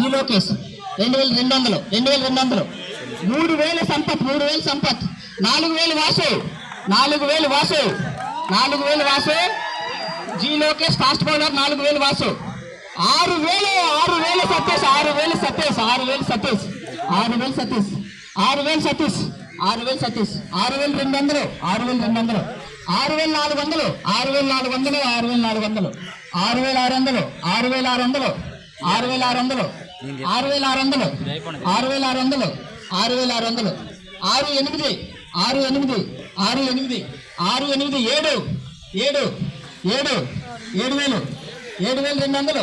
G Lokesh 2200 2200 3000 Sampath 3000 Sampath 4000 Vasu 4000 Vasu 4000 Vasu G Lokesh fast bowler 4000 Vasu 6000 Satish 6000 Satish 6000 Satish 6000 Satish 6000 Satish 6000 Satish 6200 6200 6400 6400 6400 6600 6600 6600 6600 6600 6600 68 68 68 68 7 7 7 7000 7200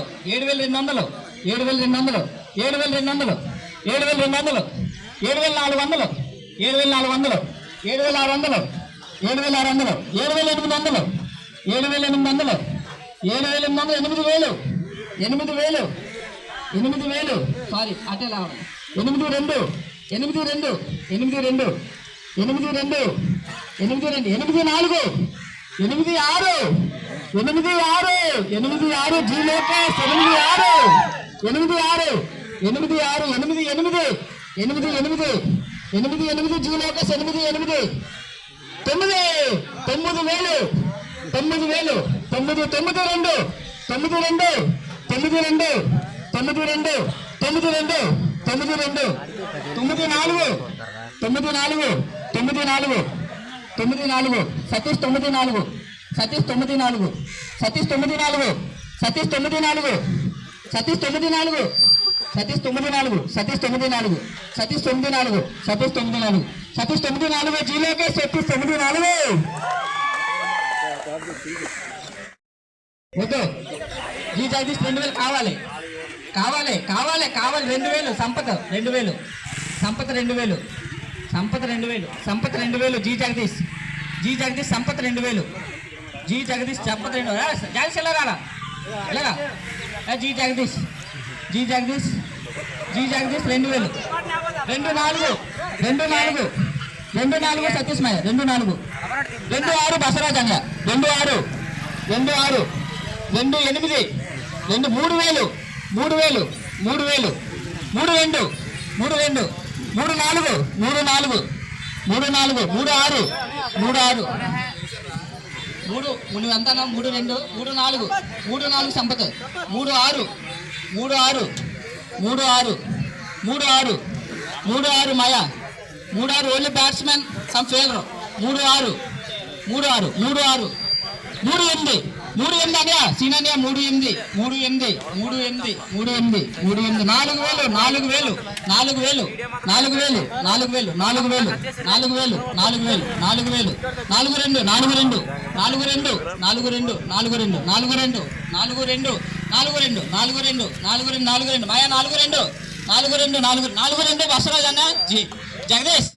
7200 7200 7200 7200 7400 7400 7600 7600 7800 7800 7800 8000 8000 sorry అటే రావడం 82 82 82 82 82 84 86 86 G Lokesh 86 86 86 88 G Lokesh 88 9000 92 92 92 92 92 92 92 94 94 94 94 Satish 94 Satish 94 Satish 94 Satish 94 Satish 94 Satish 94 Satish 94 Satish 94 Satish 94 Satish 94 G Lokesh Satish 94 వద్దు జీ జగదీష్ 2000 కావాలి కావాలి కావాలి కావాలి 2000 సంపత్ 2000 సంపత్ 2000 సంపత్ 2000 సంపత్ 2000 జీ జగదీష్ సంపత్ 2000 జీ జగదీష్ సంపత్ 2000 జగదీష్ ఎలా ఎలాగా జీ జగదీష్ 2000 24 24 సతీష్ మాయ 24 26 బసరాజంగ 26 28 3000 3000 32 34 34 36 నువ్వెంత 32 34 34 సంపత్ 36 మాయా 36 ఓన్లీ బ్యాట్స్మెన్ సమ్ ఫెయిలర్ 36 అనియా సీననియా 38 4000 4000 4000 4000 4000 4000 4000 4000 4000 4000 4000 42 42 42 42 42 42 42 42 42 42 మాయా 42 42 42 బసరాజ్ అన్న జగదీష్